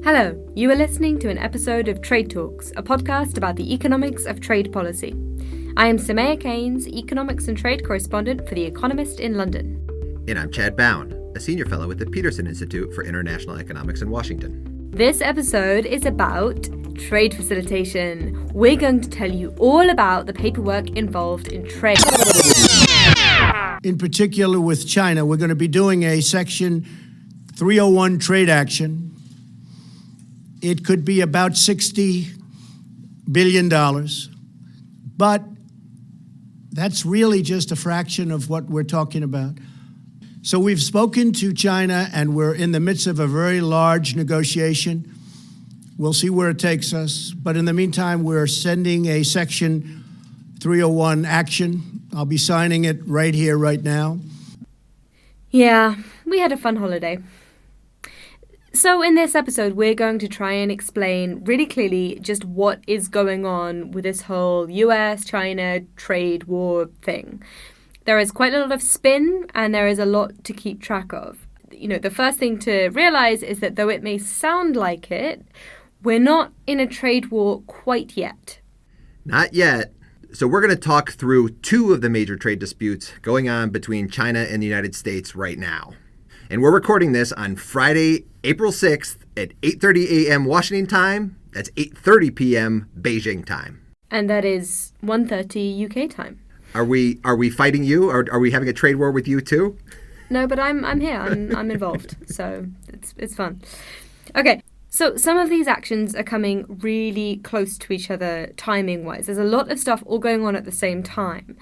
Hello, you are listening to an episode of Trade Talks, a podcast about the economics of trade policy. I am Samaya Keynes, economics and trade correspondent for The Economist in London. And I'm Chad Bown, a senior fellow at the Peterson Institute for International Economics in Washington. This episode is about trade facilitation. We're going to tell you all about the paperwork involved in trade. In particular with China, we're going to be doing a Section 301 trade action. It could be about $60 billion, but that's really just a fraction of what we're talking about. So we've spoken to China, and we're in the midst of a very large negotiation. We'll see where it takes us. But in the meantime, we're sending a Section 301 action. I'll be signing it right here, right now. Yeah, we had a fun holiday. So in this episode, we're going to try and explain really clearly just what is going on with this whole US-China trade war thing. There is quite a lot of spin, and there is a lot to keep track of. You know, the first thing to realize is that though it may sound like it, we're not in a trade war quite yet. Not yet. So we're going to talk through two of the major trade disputes going on between China and the United States right now. And we're recording this on Friday, April 6th at 8:30 a.m. Washington time. That's 8:30 p.m. Beijing time. And that is 1:30 UK time. Are we fighting you? Are we having a trade war with you too? No, but I'm here. I'm involved. So it's fun. Okay. So some of these actions are coming really close to each other timing-wise. There's a lot of stuff all going on at the same time.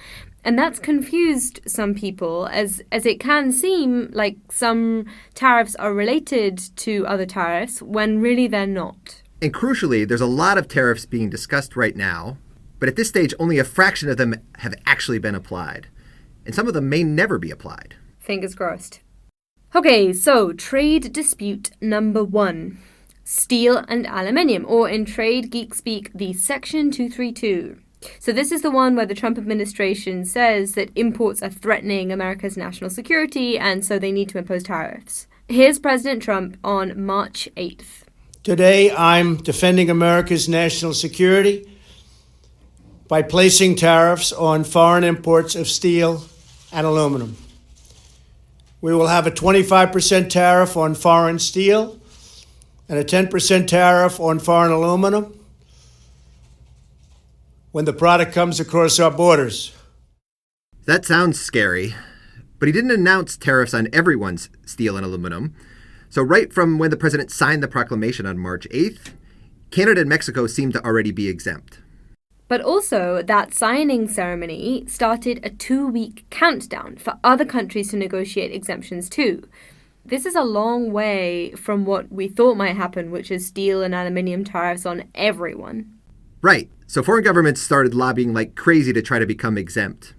And that's confused some people as it can seem like some tariffs are related to other tariffs when really they're not. And crucially, there's a lot of tariffs being discussed right now, but at this stage, only a fraction of them have actually been applied. And some of them may never be applied. Fingers crossed. Okay, so trade dispute number 1. Steel and aluminium, or in trade geek speak, the Section 232. So this is the one where the Trump administration says that imports are threatening America's national security, and so they need to impose tariffs. Here's President Trump on March 8th. Today, I'm defending America's national security by placing tariffs on foreign imports of steel and aluminum. We will have a 25% tariff on foreign steel and a 10% tariff on foreign aluminum when the product comes across our borders. That sounds scary, but he didn't announce tariffs on everyone's steel and aluminum. So right from when the president signed the proclamation on March 8th, Canada and Mexico seemed to already be exempt. But also, that signing ceremony started a 2-week countdown for other countries to negotiate exemptions too. This is a long way from what we thought might happen, which is steel and aluminium tariffs on everyone. Right. So foreign governments started lobbying like crazy to try to become exempt.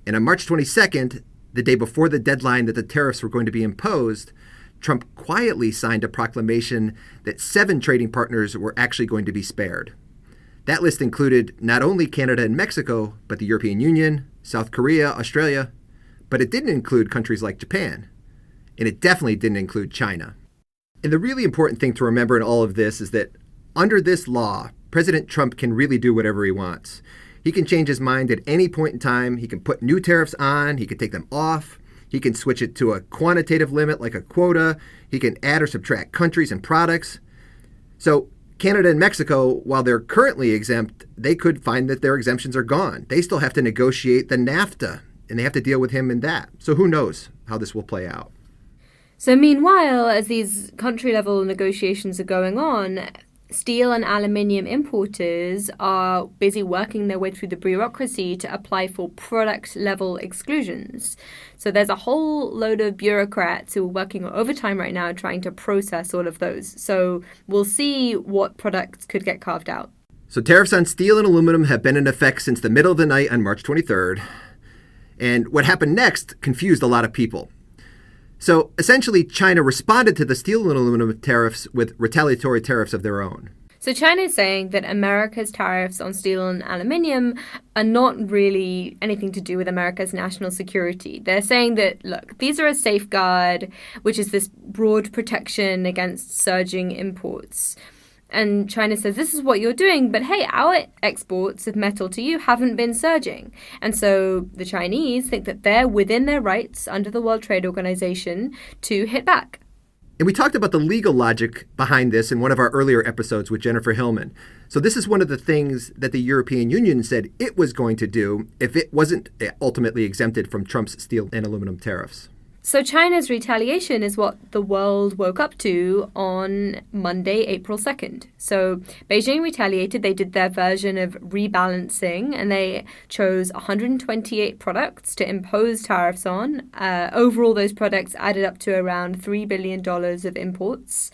And on March 22nd, the day before the deadline that the tariffs were going to be imposed, Trump quietly signed a proclamation that 7 trading partners were actually going to be spared. That list included not only Canada and Mexico, but the European Union, South Korea, Australia, but it didn't include countries like Japan. And it definitely didn't include China. And the really important thing to remember in all of this is that under this law, President Trump can really do whatever he wants. He can change his mind at any point in time. He can put new tariffs on. He can take them off. He can switch it to a quantitative limit like a quota. He can add or subtract countries and products. So Canada and Mexico, while they're currently exempt, they could find that their exemptions are gone. They still have to negotiate the NAFTA, and they have to deal with him in that. So who knows how this will play out. So meanwhile, as these country-level negotiations are going on, steel and aluminium importers are busy working their way through the bureaucracy to apply for product-level exclusions. So there's a whole load of bureaucrats who are working overtime right now trying to process all of those. So we'll see what products could get carved out. So tariffs on steel and aluminum have been in effect since the middle of the night on March 23rd. And what happened next confused a lot of people. So essentially, China responded to the steel and aluminum tariffs with retaliatory tariffs of their own. So China is saying that America's tariffs on steel and aluminium are not really anything to do with America's national security. They're saying that, look, these are a safeguard, which is this broad protection against surging imports. And China says, this is what you're doing, but hey, our exports of metal to you haven't been surging. And so the Chinese think that they're within their rights under the World Trade Organization to hit back. And we talked about the legal logic behind this in one of our earlier episodes with Jennifer Hillman. So this is one of the things that the European Union said it was going to do if it wasn't ultimately exempted from Trump's steel and aluminum tariffs. So China's retaliation is what the world woke up to on Monday, April 2nd. So Beijing retaliated. They did their version of rebalancing, and they chose 128 products to impose tariffs on. Overall, those products added up to around $3 billion of imports.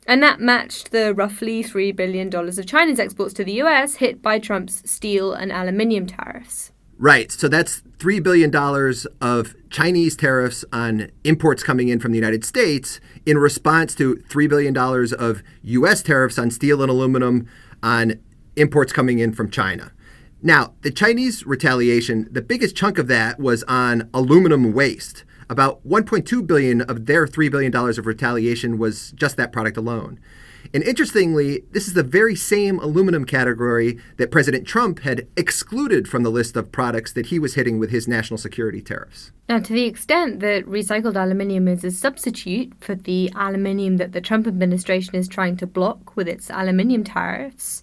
And that matched the roughly $3 billion of China's exports to the US hit by Trump's steel and aluminium tariffs. Right. So that's $3 billion of Chinese tariffs on imports coming in from the United States in response to $3 billion of U.S. tariffs on steel and aluminum on imports coming in from China. Now, the Chinese retaliation, the biggest chunk of that was on aluminum waste. About $1.2 billion of their $3 billion of retaliation was just that product alone. And interestingly, this is the very same aluminum category that President Trump had excluded from the list of products that he was hitting with his national security tariffs. Now, to the extent that recycled aluminium is a substitute for the aluminium that the Trump administration is trying to block with its aluminium tariffs,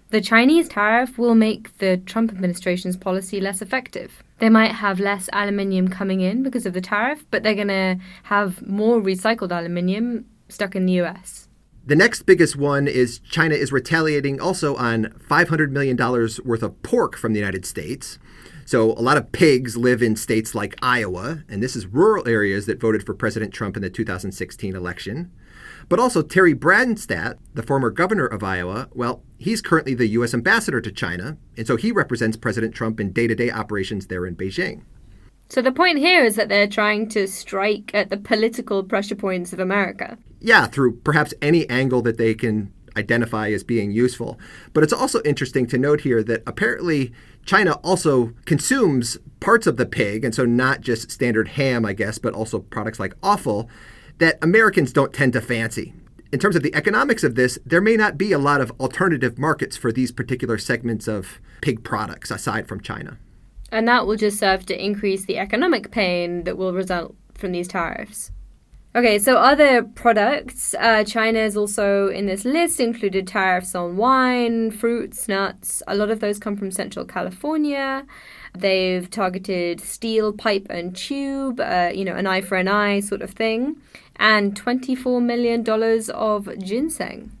the Chinese tariff will make the Trump administration's policy less effective. They might have less aluminium coming in because of the tariff, but they're going to have more recycled aluminium stuck in the US. The next biggest one is China is retaliating also on $500 million worth of pork from the United States. So a lot of pigs live in states like Iowa, and this is rural areas that voted for President Trump in the 2016 election. But also Terry Branstad, the former governor of Iowa, well, he's currently the U.S. ambassador to China, and so he represents President Trump in day-to-day operations there in Beijing. So the point here is that they're trying to strike at the political pressure points of America. Yeah, through perhaps any angle that they can identify as being useful. But it's also interesting to note here that apparently China also consumes parts of the pig, and so not just standard ham, I guess, but also products like offal that Americans don't tend to fancy. In terms of the economics of this, there may not be a lot of alternative markets for these particular segments of pig products aside from China. And that will just serve to increase the economic pain that will result from these tariffs. Okay, so other products, China is also in this list included tariffs on wine, fruits, nuts. A lot of those come from Central California. They've targeted steel, pipe and tube, an eye for an eye sort of thing, and $24 million of ginseng.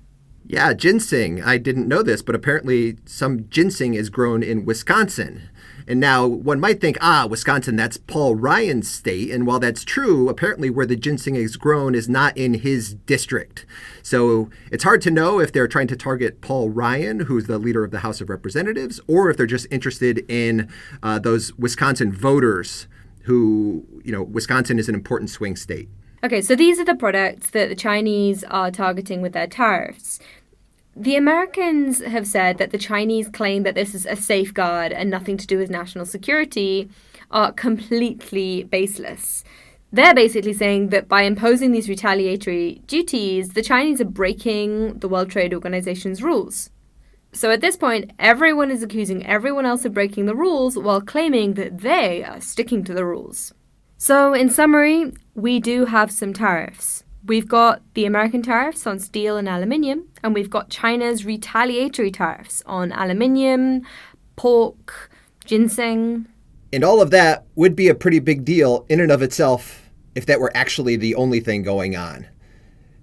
Yeah, ginseng. I didn't know this, but apparently some ginseng is grown in Wisconsin. And now one might think, Wisconsin, that's Paul Ryan's state. And while that's true, apparently where the ginseng is grown is not in his district. So it's hard to know if they're trying to target Paul Ryan, who's the leader of the House of Representatives, or if they're just interested in those Wisconsin voters who, Wisconsin is an important swing state. Okay, so these are the products that the Chinese are targeting with their tariffs. The Americans have said that the Chinese claim that this is a safeguard and nothing to do with national security are completely baseless. They're basically saying that by imposing these retaliatory duties, the Chinese are breaking the World Trade Organization's rules. So at this point, everyone is accusing everyone else of breaking the rules while claiming that they are sticking to the rules. So in summary, we do have some tariffs. We've got the American tariffs on steel and aluminium, and we've got China's retaliatory tariffs on aluminium, pork, ginseng. And all of that would be a pretty big deal in and of itself if that were actually the only thing going on.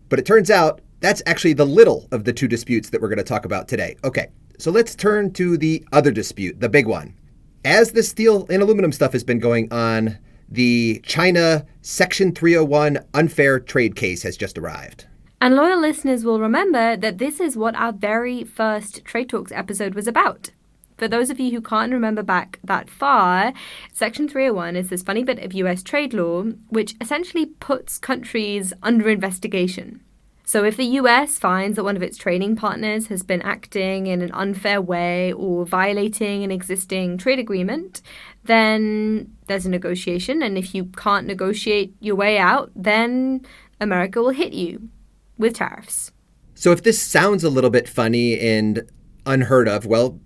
But it turns out that's actually the little of the two disputes that we're going to talk about today. Okay, so let's turn to the other dispute, the big one. As the steel and aluminum stuff has been going on, the China Section 301 unfair trade case has just arrived. And loyal listeners will remember that this is what our very first Trade Talks episode was about. For those of you who can't remember back that far, Section 301 is this funny bit of US trade law which essentially puts countries under investigation. So if the US finds that one of its trading partners has been acting in an unfair way or violating an existing trade agreement, then there's a negotiation. And if you can't negotiate your way out, then America will hit you with tariffs. So if this sounds a little bit funny and unheard of, well,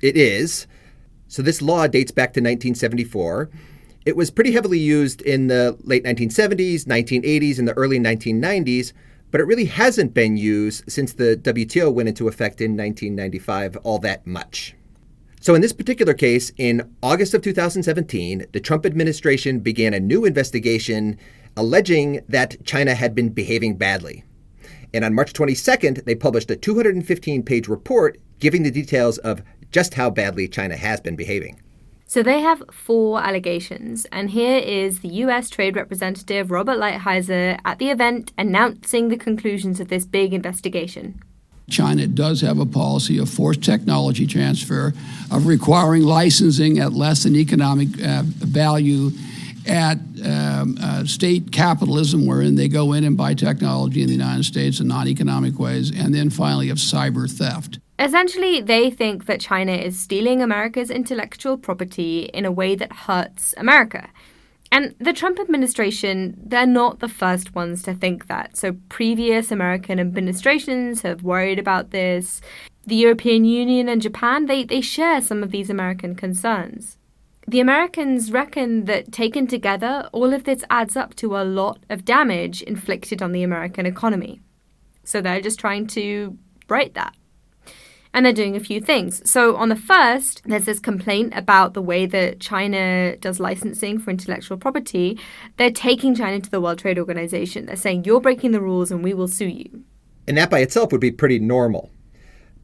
it is. So this law dates back to 1974. It was pretty heavily used in the late 1970s, 1980s, and the early 1990s, but it really hasn't been used since the WTO went into effect in 1995 all that much. So in this particular case, in August of 2017, the Trump administration began a new investigation alleging that China had been behaving badly. And on March 22nd, they published a 215-page report giving the details of just how badly China has been behaving. So they have 4 allegations, and here is the US Trade Representative Robert Lighthizer at the event announcing the conclusions of this big investigation. China does have a policy of forced technology transfer, of requiring licensing at less than economic value, at state capitalism, wherein they go in and buy technology in the United States in non-economic ways, and then finally of cyber theft. Essentially, they think that China is stealing America's intellectual property in a way that hurts America. And the Trump administration, they're not the first ones to think that. So previous American administrations have worried about this. The European Union and Japan, they share some of these American concerns. The Americans reckon that taken together, all of this adds up to a lot of damage inflicted on the American economy. So they're just trying to right that. And they're doing a few things. So on the first, there's this complaint about the way that China does licensing for intellectual property. They're taking China to the World Trade Organization. They're saying, you're breaking the rules and we will sue you. And that by itself would be pretty normal.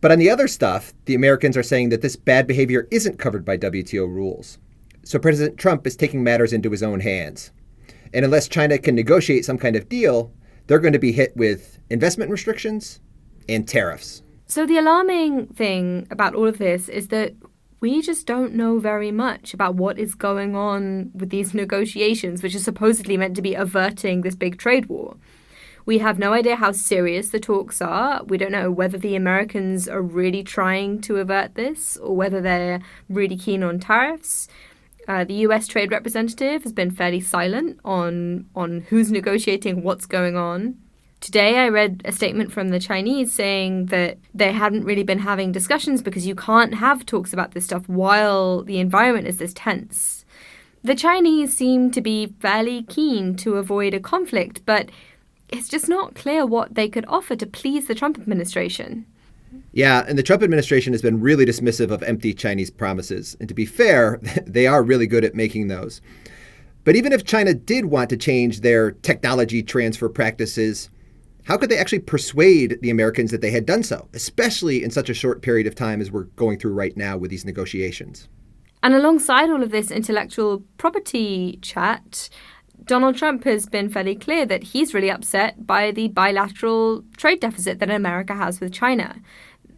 But on the other stuff, the Americans are saying that this bad behavior isn't covered by WTO rules. So President Trump is taking matters into his own hands. And unless China can negotiate some kind of deal, they're going to be hit with investment restrictions and tariffs. So the alarming thing about all of this is that we just don't know very much about what is going on with these negotiations, which are supposedly meant to be averting this big trade war. We have no idea how serious the talks are. We don't know whether the Americans are really trying to avert this or whether they're really keen on tariffs. The US Trade Representative has been fairly silent on who's negotiating, what's going on. Today, I read a statement from the Chinese saying that they hadn't really been having discussions because you can't have talks about this stuff while the environment is this tense. The Chinese seem to be fairly keen to avoid a conflict, but it's just not clear what they could offer to please the Trump administration. Yeah, and the Trump administration has been really dismissive of empty Chinese promises. And to be fair, they are really good at making those. But even if China did want to change their technology transfer practices, how could they actually persuade the Americans that they had done so, especially in such a short period of time as we're going through right now with these negotiations? And alongside all of this intellectual property chat, Donald Trump has been fairly clear that he's really upset by the bilateral trade deficit that America has with China.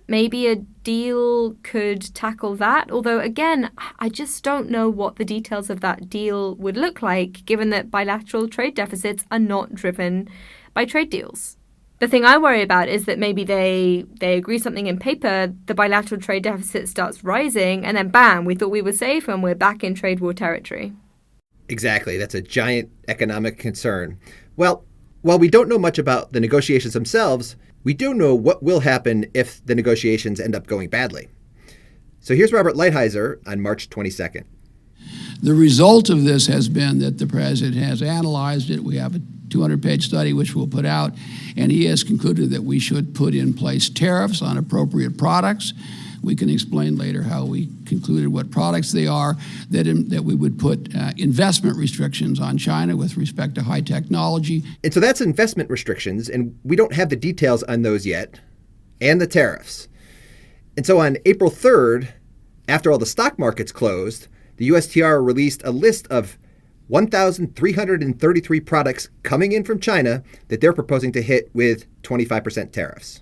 Maybe a deal could tackle that, although, again, I just don't know what the details of that deal would look like, given that bilateral trade deficits are not driven by trade deals. The thing I worry about is that maybe they agree something in paper, the bilateral trade deficit starts rising, and then bam, we thought we were safe and we're back in trade war territory. Exactly. That's a giant economic concern. Well, while we don't know much about the negotiations themselves, we do know what will happen if the negotiations end up going badly. So here's Robert Lighthizer on March 22nd. The result of this has been that the president has analyzed it. We have a 200-page study which we'll put out, and he has concluded that we should put in place tariffs on appropriate products. We can explain later how we concluded what products they are, that we would put investment restrictions on China with respect to high technology. And so that's investment restrictions, and we don't have the details on those yet, and the tariffs. And so on April 3rd, after all the stock markets closed, the USTR released a list of 1,333 products coming in from China that they're proposing to hit with 25% tariffs.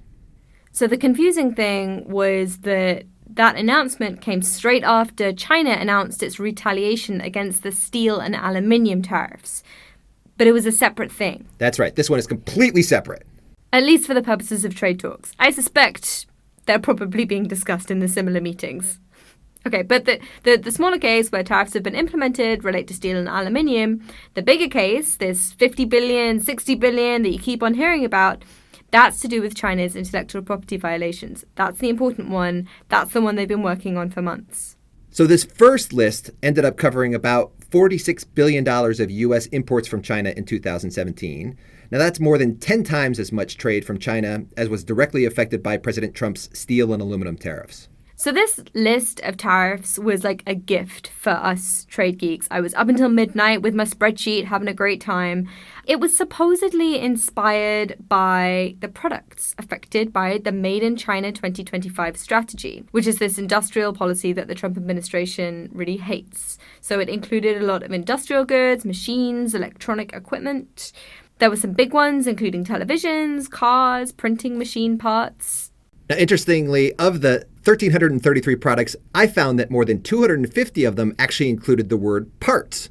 So the confusing thing was that announcement came straight after China announced its retaliation against the steel and aluminium tariffs. But it was a separate thing. That's right. This one is completely separate. At least for the purposes of trade talks. I suspect they're probably being discussed in the similar meetings. Okay, but the smaller case where tariffs have been implemented relate to steel and aluminium. The bigger case, this 50 billion, 60 billion that you keep on hearing about, that's to do with China's intellectual property violations. That's the important one. That's the one they've been working on for months. So this first list ended up covering about $46 billion of U.S. imports from China in 2017. Now, that's more than 10 times as much trade from China as was directly affected by President Trump's steel and aluminum tariffs. So this list of tariffs was like a gift for us trade geeks. I was up until midnight with my spreadsheet, having a great time. It was supposedly inspired by the products affected by the Made in China 2025 strategy, which is this industrial policy that the Trump administration really hates. So it included a lot of industrial goods, machines, electronic equipment. There were some big ones, including televisions, cars, printing machine parts. Now, interestingly, of the 1,333 products, I found that more than 250 of them actually included the word parts.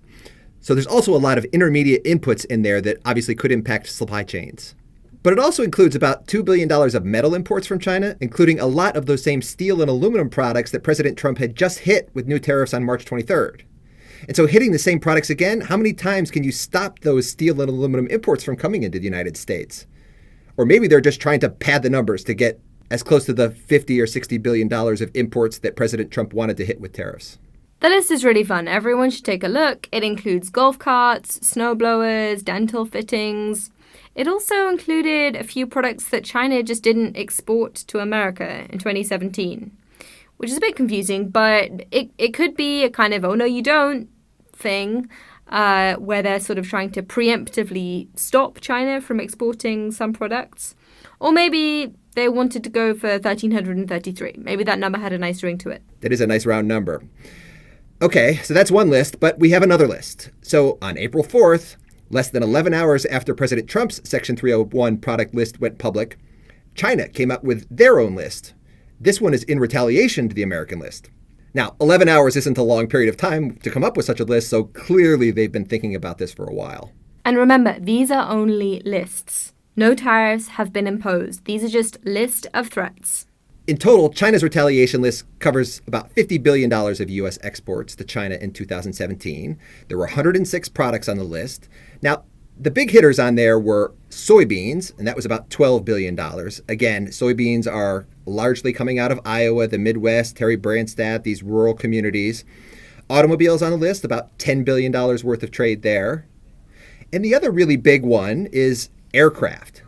So there's also a lot of intermediate inputs in there that obviously could impact supply chains. But it also includes about $2 billion of metal imports from China, including a lot of those same steel and aluminum products that President Trump had just hit with new tariffs on March 23rd. And so hitting the same products again, how many times can you stop those steel and aluminum imports from coming into the United States? Or maybe they're just trying to pad the numbers to get as close to the $50 or $60 billion of imports that President Trump wanted to hit with tariffs. The list is really fun. Everyone should take a look. It includes golf carts, snowblowers, dental fittings. It also included a few products that China just didn't export to America in 2017, which is a bit confusing, but it could be a kind of, oh no you don't thing, where they're sort of trying to preemptively stop China from exporting some products. Or maybe they wanted to go for 1,333. Maybe that number had a nice ring to it. That is a nice round number. Okay, so that's one list, but we have another list. So on April 4th, less than 11 hours after President Trump's Section 301 product list went public, China came up with their own list. This one is in retaliation to the American list. Now, 11 hours isn't a long period of time to come up with such a list, so clearly they've been thinking about this for a while. And remember, these are only lists. No tariffs have been imposed. These are just list of threats. In total, China's retaliation list covers about $50 billion of U.S. exports to China in 2017. There were 106 products on the list. Now, the big hitters on there were soybeans, and that was about $12 billion. Again, soybeans are largely coming out of Iowa, the Midwest, Terry Branstad, these rural communities. Automobiles on the list, about $10 billion worth of trade there. And the other really big one is aircraft.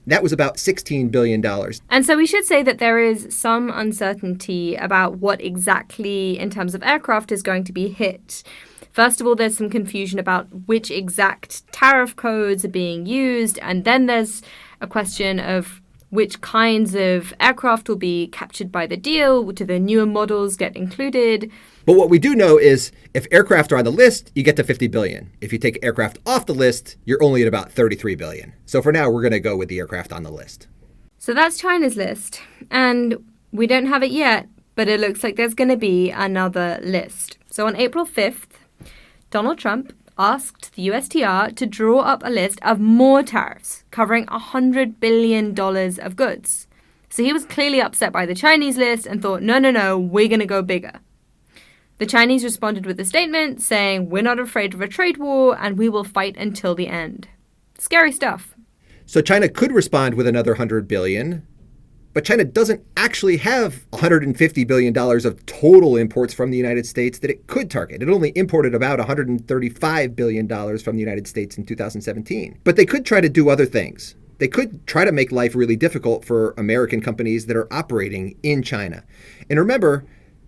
That was about $16 billion. And so we should say that there is some uncertainty about what exactly, in terms of aircraft, is going to be hit. First of all, there's some confusion about which exact tariff codes are being used. And then there's a question of which kinds of aircraft will be captured by the deal. Do the newer models get included? But what we do know is if aircraft are on the list, you get to $50 billion. If you take aircraft off the list, you're only at about $33 billion. So for now, we're going to go with the aircraft on the list. So that's China's list. And we don't have it yet, but it looks like there's going to be another list. So on April 5th, Donald Trump asked the USTR to draw up a list of more tariffs covering $100 billion of goods. So he was clearly upset by the Chinese list and thought, no, we're going to go bigger. The Chinese responded with a statement saying, we're not afraid of a trade war and we will fight until the end. Scary stuff. So China could respond with another $100 billion, but China doesn't actually have $150 billion of total imports from the United States that it could target. It only imported about $135 billion from the United States in 2017. But they could try to do other things. They could try to make life really difficult for American companies that are operating in China. And remember,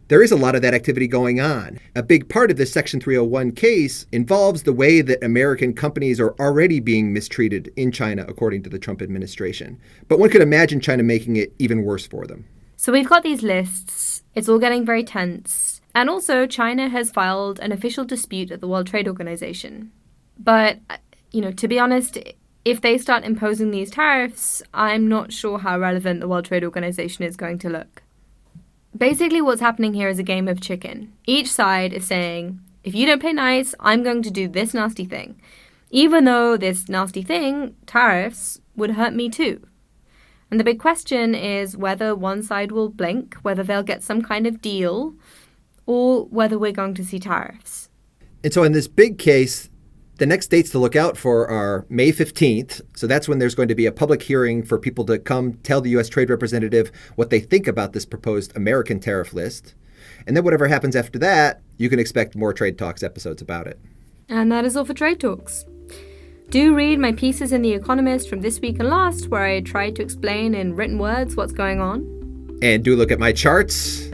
there is a lot of that activity going on. A big part of this Section 301 case involves the way that American companies are already being mistreated in China, according to the Trump administration. But one could imagine China making it even worse for them. So we've got these lists. It's all getting very tense. And also, China has filed an official dispute at the World Trade Organization. But, to be honest, if they start imposing these tariffs, I'm not sure how relevant the World Trade Organization is going to look. Basically, what's happening here is a game of chicken. Each side is saying, if you don't play nice, I'm going to do this nasty thing. Even though this nasty thing, tariffs, would hurt me too. And the big question is whether one side will blink, whether they'll get some kind of deal, or whether we're going to see tariffs. And so in this big case, the next dates to look out for are May 15th. So that's when there's going to be a public hearing for people to come tell the U.S. trade representative what they think about this proposed American tariff list. And then whatever happens after that, you can expect more Trade Talks episodes about it. And that is all for Trade Talks. Do read my pieces in The Economist from this week and last, where I tried to explain in written words what's going on. And do look at my charts.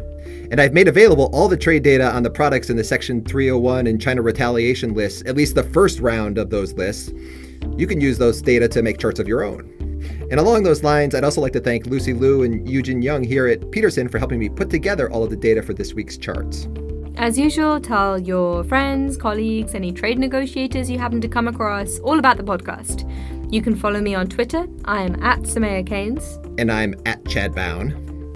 And I've made available all the trade data on the products in the Section 301 and China retaliation lists, at least the first round of those lists. You can use those data to make charts of your own. And along those lines, I'd also like to thank Lucy Liu and Eugene Young here at Peterson for helping me put together all of the data for this week's charts. As usual, tell your friends, colleagues, any trade negotiators you happen to come across all about the podcast. You can follow me on Twitter. I am at Samaya Keynes. And I'm at Chad Bown.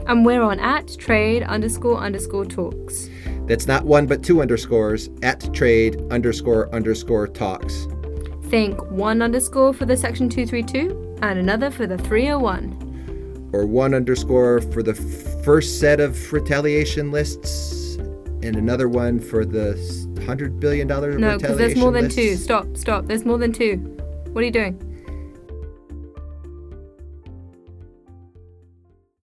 And we're on at trade__talks. That's not one, but two underscores, at trade__talks. Think one underscore for the Section 232 and another for the 301. Or one underscore for the first set of retaliation lists and another one for the $100 billion retaliation No, because there's more than lists. two. Stop. There's more than two. What are you doing?